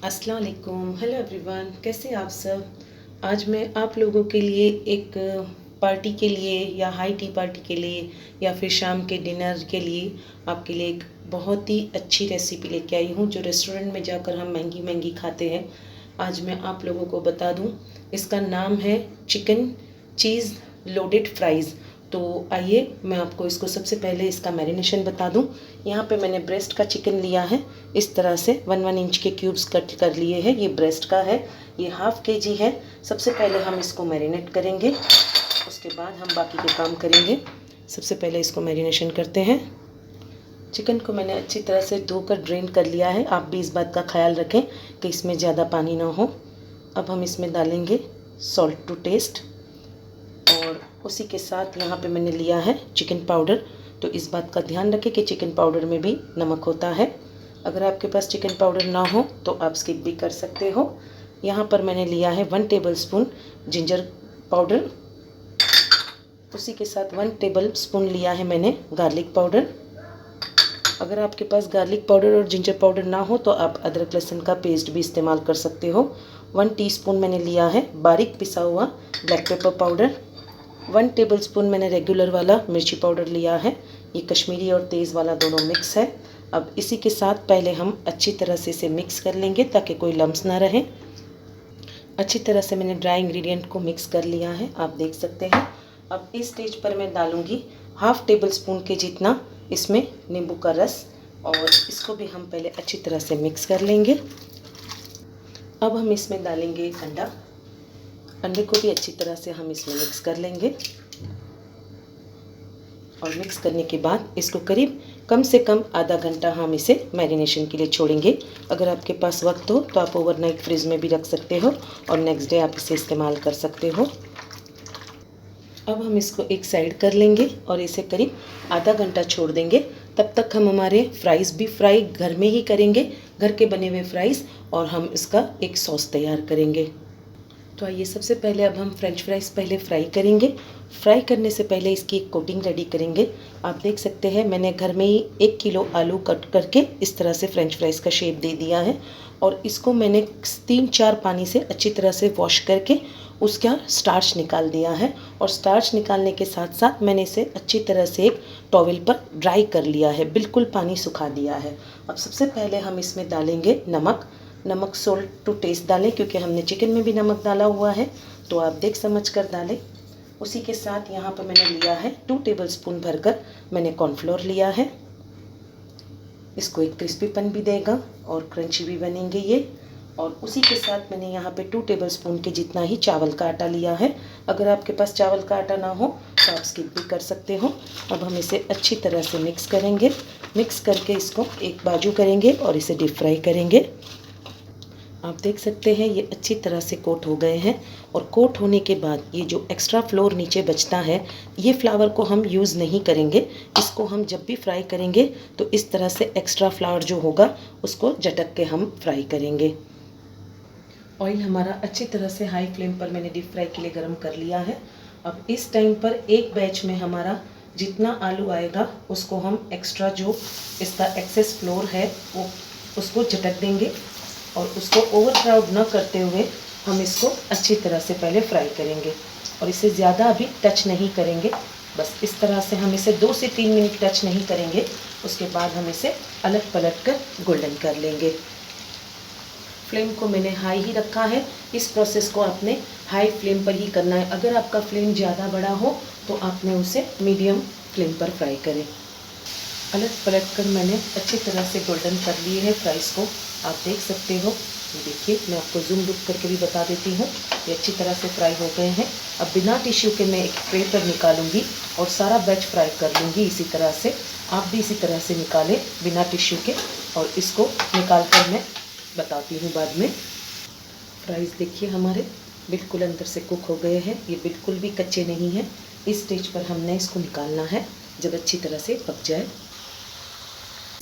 अस्सलाम वालेकुम, hello everyone, कैसे आप सब। आज मैं आप लोगों के लिए एक पार्टी के लिए या हाई टी पार्टी के लिए या फिर शाम के डिनर के लिए आपके लिए एक बहुत ही अच्छी रेसिपी लेके आई हूँ जो रेस्टोरेंट में जाकर हम महंगी महंगी खाते हैं। आज मैं आप लोगों को बता दूँ, इसका नाम है चिकन चीज़ लोडेड फ्राइज़। तो आइए मैं आपको इसको सबसे पहले इसका मैरिनेशन बता दूं। यहाँ पे मैंने ब्रेस्ट का चिकन लिया है, इस तरह से 1-1 इंच के क्यूब्स कट कर लिए हैं। ये ब्रेस्ट का है, ये ½ kg है। सबसे पहले हम इसको मैरिनेट करेंगे, उसके बाद हम बाकी के काम करेंगे। सबसे पहले इसको मैरिनेशन करते हैं। चिकन को मैंने अच्छी तरह से धोकर ड्रेन कर लिया है। आप भी इस बात का ख्याल रखें कि इसमें ज़्यादा पानी ना हो। अब हम इसमें डालेंगे सॉल्ट टू टेस्ट और उसी के साथ यहाँ पे मैंने लिया है चिकन पाउडर। तो इस बात का ध्यान रखें कि चिकन पाउडर में भी नमक होता है। अगर आपके पास चिकन पाउडर ना हो तो आप स्किप भी कर सकते हो। यहाँ पर मैंने लिया है 1 टेबलस्पून जिंजर पाउडर, उसी के साथ 1 टेबलस्पून लिया है मैंने गार्लिक पाउडर। अगर आपके पास गार्लिक पाउडर और जिंजर पाउडर ना हो तो आप अदरक लहसुन का पेस्ट भी इस्तेमाल कर सकते हो। 1 टीस्पून मैंने लिया है बारीक पिसा हुआ ब्लैक पेपर पाउडर। 1 टेबलस्पून मैंने रेगुलर वाला मिर्ची पाउडर लिया है, ये कश्मीरी और तेज़ वाला दोनों मिक्स है। अब इसी के साथ पहले हम अच्छी तरह से इसे मिक्स कर लेंगे ताकि कोई लम्स ना रहे। अच्छी तरह से मैंने ड्राई इंग्रेडिएंट को मिक्स कर लिया है, आप देख सकते हैं। अब इस स्टेज पर मैं डालूँगी ½ टेबलस्पून के जितना इसमें नींबू का रस और इसको भी हम पहले अच्छी तरह से मिक्स कर लेंगे। अब हम इसमें डालेंगे अंडा, अंडे को भी अच्छी तरह से हम इसमें मिक्स कर लेंगे और मिक्स करने के बाद इसको करीब कम से कम आधा घंटा हम इसे मैरिनेशन के लिए छोड़ेंगे। अगर आपके पास वक्त हो तो आप ओवरनाइट फ्रिज में भी रख सकते हो और नेक्स्ट डे आप इसे इस्तेमाल कर सकते हो। अब हम इसको एक साइड कर लेंगे और इसे करीब आधा घंटा छोड़ देंगे। तब तक हम हमारे फ्राइज़ भी फ्राई घर में ही करेंगे, घर के बने हुए फ्राइज़, और हम इसका एक सॉस तैयार करेंगे। तो आइए सबसे पहले अब हम फ्रेंच फ्राइज़ पहले फ्राई करेंगे। फ्राई करने से पहले इसकी एक कोटिंग रेडी करेंगे। आप देख सकते हैं मैंने घर में ही 1 किलो आलू कट करके इस तरह से फ्रेंच फ्राइज़ का शेप दे दिया है और इसको मैंने 3-4 पानी से अच्छी तरह से वॉश करके उसका स्टार्च निकाल दिया है। और स्टार्च निकालने के साथ साथ मैंने इसे अच्छी तरह से एक टॉवेल पर ड्राई कर लिया है, बिल्कुल पानी सुखा दिया है। अब सबसे पहले हम इसमें डालेंगे नमक सोल्ट टू टेस्ट डालें, क्योंकि हमने चिकन में भी नमक डाला हुआ है, तो आप देख समझ कर डालें। उसी के साथ यहाँ पर मैंने लिया है 2 टेबलस्पून भरकर मैंने कॉर्नफ्लोर लिया है। इसको एक क्रिस्पीपन भी देगा और क्रंची भी बनेंगे ये। और उसी के साथ मैंने यहाँ पे 2 टेबलस्पून के जितना ही चावल का आटा लिया है। अगर आपके पास चावल का आटा ना हो तो आप स्किप भी कर सकते हो। अब हम इसे अच्छी तरह से मिक्स करेंगे, मिक्स करके इसको एक बाजू करेंगे और इसे डीप फ्राई करेंगे। आप देख सकते हैं ये अच्छी तरह से कोट हो गए हैं और कोट होने के बाद ये जो एक्स्ट्रा फ्लोर नीचे बचता है, ये फ्लावर को हम यूज़ नहीं करेंगे। इसको हम जब भी फ्राई करेंगे तो इस तरह से एक्स्ट्रा फ्लावर जो होगा उसको झटक के हम फ्राई करेंगे। ऑयल हमारा अच्छी तरह से हाई फ्लेम पर मैंने डीप फ्राई के लिए गर्म कर लिया है। अब इस टाइम पर एक बैच में हमारा जितना आलू आएगा उसको हम एक्स्ट्रा जो इसका एक्सेस फ्लोर है वो उसको झटक देंगे और उसको ओवर क्राउड न करते हुए हम इसको अच्छी तरह से पहले फ्राई करेंगे और इसे ज़्यादा अभी टच नहीं करेंगे। बस इस तरह से हम इसे 2 से 3 मिनट टच नहीं करेंगे, उसके बाद हम इसे अलट पलट कर गोल्डन कर लेंगे। फ्लेम को मैंने हाई ही रखा है। इस प्रोसेस को आपने हाई फ्लेम पर ही करना है। अगर आपका फ्लेम ज़्यादा बड़ा हो तो आपने उसे मीडियम फ्लेम पर फ्राई करें। अलट पलट कर मैंने अच्छी तरह से गोल्डन कर लिए हैं फ्राइज़ को, आप देख सकते हो। ये देखिए, मैं आपको जूम लुक करके भी बता देती हूँ, ये अच्छी तरह से फ्राई हो गए हैं। अब बिना टिश्यू के मैं एक ट्रे पर निकालूंगी और सारा बैच फ्राई कर लूँगी। इसी तरह से आप भी इसी तरह से निकालें बिना टिश्यू के, और इसको निकाल कर मैं बताती हूँ बाद में। फ्राइज़ देखिए हमारे बिल्कुल अंदर से कुक हो गए हैं, ये बिल्कुल भी कच्चे नहीं हैं। इस स्टेज पर हमने इसको निकालना है जब अच्छी तरह से पक जाए।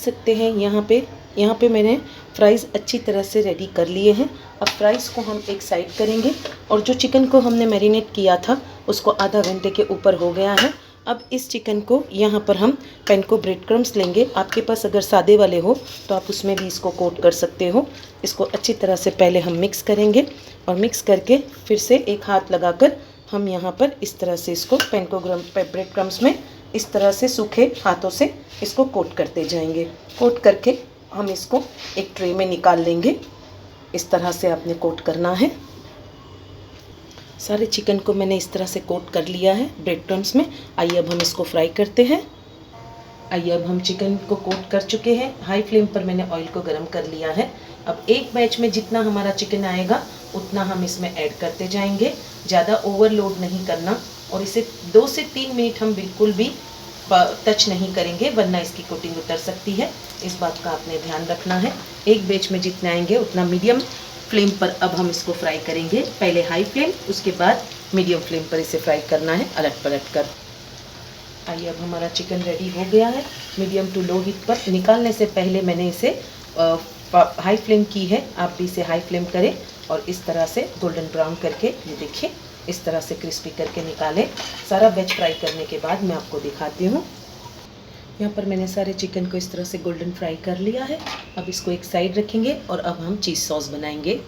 सकते हैं यहाँ पे मैंने फ्राइज़ अच्छी तरह से रेडी कर लिए हैं। अब फ्राइज़ को हम एक साइड करेंगे और जो चिकन को हमने मैरिनेट किया था उसको आधा घंटे के ऊपर हो गया है। अब इस चिकन को यहाँ पर हम पैन को ब्रेड क्रम्स लेंगे। आपके पास अगर सादे वाले हो तो आप उसमें भी इसको कोट कर सकते हो। इसको अच्छी तरह से पहले हम मिक्स करेंगे और मिक्स करके फिर से एक हाथ लगाकर हम यहाँ पर इस तरह से इसको पैन को ब्रेड क्रम्स में इस तरह से सूखे हाथों से इसको कोट करते जाएंगे। कोट करके हम इसको एक ट्रे में निकाल लेंगे। इस तरह से आपने कोट करना है। सारे चिकन को मैंने इस तरह से कोट कर लिया है ब्रेड क्रम्स में। आइए अब हम इसको फ्राई करते हैं। आइए अब हम चिकन को कोट कर चुके हैं। हाई फ्लेम पर मैंने ऑयल को गर्म कर लिया है। अब एक बैच में जितना हमारा चिकन आएगा उतना हम इसमें ऐड करते जाएंगे। ज़्यादा ओवरलोड नहीं करना और इसे 2 से 3 मिनट हम बिल्कुल भी टच नहीं करेंगे, वरना इसकी कोटिंग उतर सकती है। इस बात का आपने ध्यान रखना है। एक बैच में जितना आएंगे उतना मीडियम फ्लेम पर अब हम इसको फ्राई करेंगे। पहले हाई फ्लेम, उसके बाद मीडियम फ्लेम पर इसे फ्राई करना है अलट पलट कर। आइए अब हमारा चिकन रेडी हो गया है। मीडियम टू लो हीट पर निकालने से पहले मैंने इसे हाई फ्लेम की है। आप भी इसे हाई फ्लेम करें और इस तरह से गोल्डन ब्राउन करके, ये देखिए इस तरह से क्रिस्पी करके निकालें। सारा वेज फ्राई करने के बाद मैं आपको दिखाती हूँ। यहाँ पर मैंने सारे चिकन को इस तरह से गोल्डन फ्राई कर लिया है। अब इसको एक साइड रखेंगे और अब हम चीज़ सॉस बनाएंगे।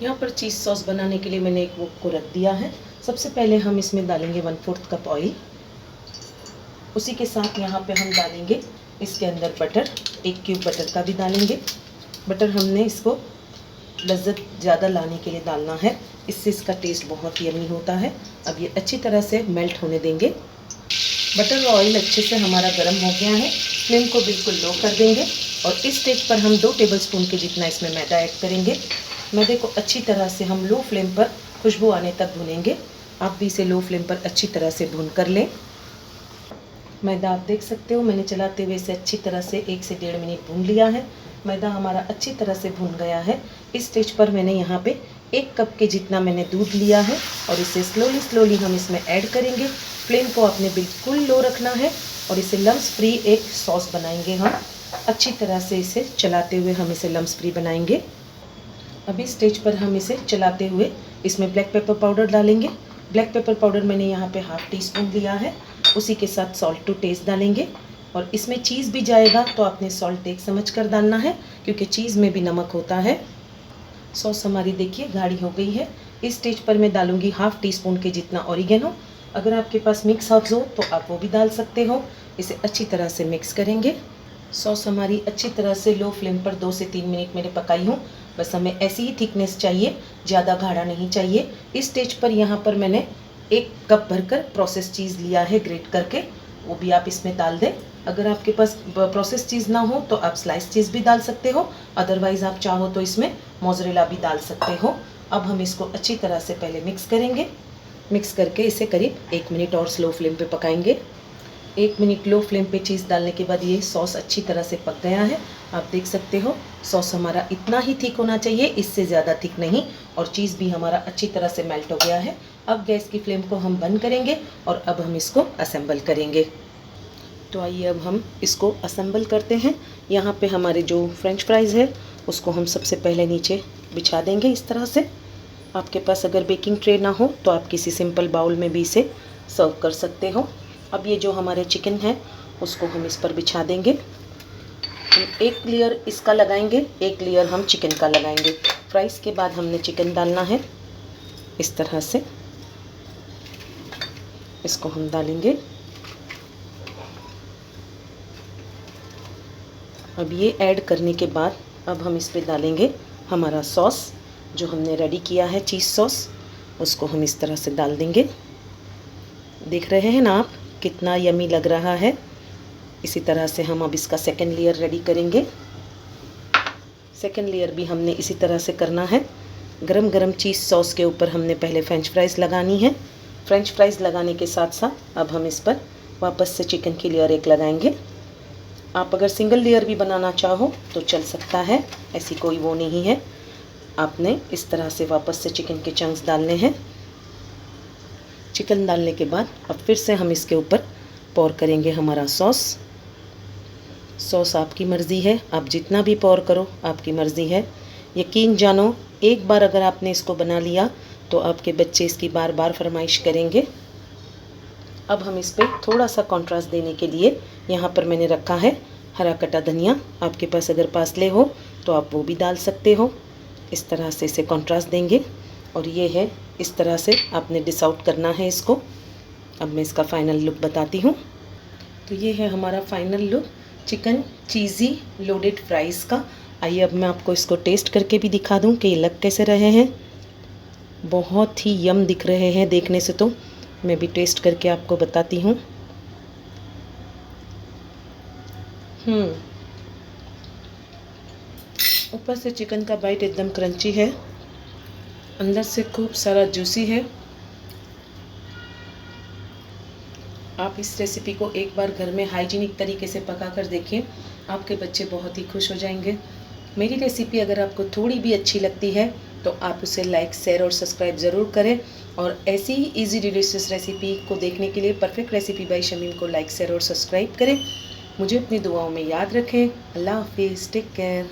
यहाँ पर चीज़ सॉस बनाने के लिए मैंने एक वोक को रख दिया है। सबसे पहले हम इसमें डालेंगे 1/4 कप ऑयल। उसी के साथ यहाँ पे हम डालेंगे इसके अंदर बटर, 1 क्यूब बटर का भी डालेंगे। बटर हमने इसको लज्जत ज़्यादा लाने के लिए डालना है, इससे इसका टेस्ट बहुत यमी होता है। अब ये अच्छी तरह से मेल्ट होने देंगे। बटर और ऑयल अच्छे से हमारा गर्म हो गया है। फ्लेम को बिल्कुल लो कर देंगे और इस स्टेज पर हम 2 टेबलस्पून के जितना इसमें मैदा ऐड करेंगे। मैदे को अच्छी तरह से हम लो फ्लेम पर खुशबू आने तक भूनेंगे। आप भी इसे लो फ्लेम पर अच्छी तरह से भून कर लें। मैदा आप देख सकते हो, मैंने चलाते हुए इसे अच्छी तरह से 1 से 1.5 मिनट भून लिया है। मैदा हमारा अच्छी तरह से भून गया है। इस स्टेज पर मैंने यहाँ पे 1 कप के जितना मैंने दूध लिया है और इसे स्लोली हम इसमें ऐड करेंगे। फ्लेम को आपने बिल्कुल लो रखना है और इसे लम्स फ्री एक सॉस बनाएंगे हम। अच्छी तरह से इसे चलाते हुए हम इसे लम्स फ्री बनाएंगे। अभी स्टेज पर हम इसे चलाते हुए इसमें ब्लैक पेपर पाउडर डालेंगे। ब्लैक पेपर पाउडर मैंने यहाँ पे ½ टीस्पून लिया है। उसी के साथ सॉल्ट टू टेस्ट डालेंगे और इसमें चीज़ भी जाएगा तो आपने सॉल्ट देख समझ कर डालना है, क्योंकि चीज़ में भी नमक होता है। सॉस हमारी देखिए गाढ़ी हो गई है। इस स्टेज पर मैं डालूंगी ½ टीस्पून के जितना ऑरिगेनो। अगर आपके पास मिक्स हर्ब्स हो तो आप वो भी डाल सकते हो। इसे अच्छी तरह से मिक्स करेंगे। सॉस हमारी अच्छी तरह से लो फ्लेम पर 2 से 3 मिनट मैंने पकाई हूँ। बस हमें ऐसी ही थिकनेस चाहिए, ज़्यादा गाढ़ा नहीं चाहिए। इस स्टेज पर यहाँ पर मैंने 1 कप भरकर प्रोसेस चीज़ लिया है ग्रेट करके, वो भी आप इसमें डाल दें। अगर आपके पास प्रोसेस चीज़ ना हो तो आप स्लाइस चीज़ भी डाल सकते हो, अदरवाइज़ आप चाहो तो इसमें मोज़रेला भी डाल सकते हो। अब हम इसको अच्छी तरह से पहले मिक्स करेंगे। मिक्स करके इसे करीब 1 मिनट और स्लो फ्लेम पे पकाएंगे। 1 मिनट लो फ्लेम पे चीज़ डालने के बाद ये सॉस अच्छी तरह से पक गया है। आप देख सकते हो सॉस हमारा इतना ही थिक होना चाहिए, इससे ज़्यादा थिक नहीं, और चीज़ भी हमारा अच्छी तरह से मेल्ट हो गया है। अब गैस की फ्लेम को हम बंद करेंगे और अब हम इसको असेंबल करेंगे। तो आइए अब हम इसको असेंबल करते हैं। यहाँ पे हमारे जो फ्रेंच फ्राइज़ है उसको हम सबसे पहले नीचे बिछा देंगे इस तरह से। आपके पास अगर बेकिंग ट्रे ना हो तो आप किसी सिंपल बाउल में भी इसे सर्व कर सकते हो। अब ये जो हमारे चिकन है उसको हम इस पर बिछा देंगे। हम 1 लेयर इसका लगाएंगे, 1 लेयर हम चिकन का लगाएंगे। फ्राइज़ के बाद हमने चिकन डालना है। इस तरह से इसको हम डालेंगे। अब ये ऐड करने के बाद अब हम इस पे डालेंगे हमारा सॉस जो हमने रेडी किया है, चीज़ सॉस। उसको हम इस तरह से डाल देंगे। देख रहे हैं ना आप कितना यमी लग रहा है। इसी तरह से हम अब इसका सेकंड लेयर रेडी करेंगे। सेकंड लेयर भी हमने इसी तरह से करना है। गरम गरम चीज़ सॉस के ऊपर हमने पहले फ्रेंच फ्राइज़ लगानी है। फ्रेंच फ्राइज़ लगाने के साथ साथ अब हम इस पर वापस से चिकन की लेयर एक लगाएंगे। आप अगर सिंगल लेयर भी बनाना चाहो तो चल सकता है, ऐसी कोई वो नहीं है। आपने इस तरह से वापस से चिकन के चंक्स डालने हैं। चिकन डालने के बाद अब फिर से हम इसके ऊपर पौर करेंगे हमारा सॉस। सॉस आपकी मर्ज़ी है, आप जितना भी पौर करो आपकी मर्ज़ी है। यकीन जानो, एक बार अगर आपने इसको बना लिया तो आपके बच्चे इसकी बार बार फरमाइश करेंगे। अब हम इस पर थोड़ा सा कंट्रास्ट देने के लिए यहाँ पर मैंने रखा है हरा कटा धनिया। आपके पास अगर पासले हो तो आप वो भी डाल सकते हो। इस तरह से इसे कंट्रास्ट देंगे और ये है, इस तरह से आपने डिश आउट करना है इसको। अब मैं इसका फाइनल लुक बताती हूँ। तो ये है हमारा फाइनल लुक चिकन चीज़ी लोडेड फ्राइज़ का। आइए अब मैं आपको इसको टेस्ट करके भी दिखा दूँ कि ये लग कैसे रहे हैं। बहुत ही यम दिख रहे हैं देखने से, तो मैं भी टेस्ट करके आपको बताती हूँ। ऊपर से चिकन का बाइट एकदम क्रंची है, अंदर से खूब सारा जूसी है। आप इस रेसिपी को एक बार घर में हाइजीनिक तरीके से पका कर देखिए, आपके बच्चे बहुत ही खुश हो जाएंगे। मेरी रेसिपी अगर आपको थोड़ी भी अच्छी लगती है तो आप उसे लाइक, शेयर और सब्सक्राइब ज़रूर करें। और ऐसी ही इजी डिलीशियस रेसिपी को देखने के लिए परफेक्ट रेसिपी बाय शमीम को लाइक, शेयर और सब्सक्राइब करें। मुझे अपनी दुआओं में याद रखें। अल्लाह हाफिज़, टेक केयर।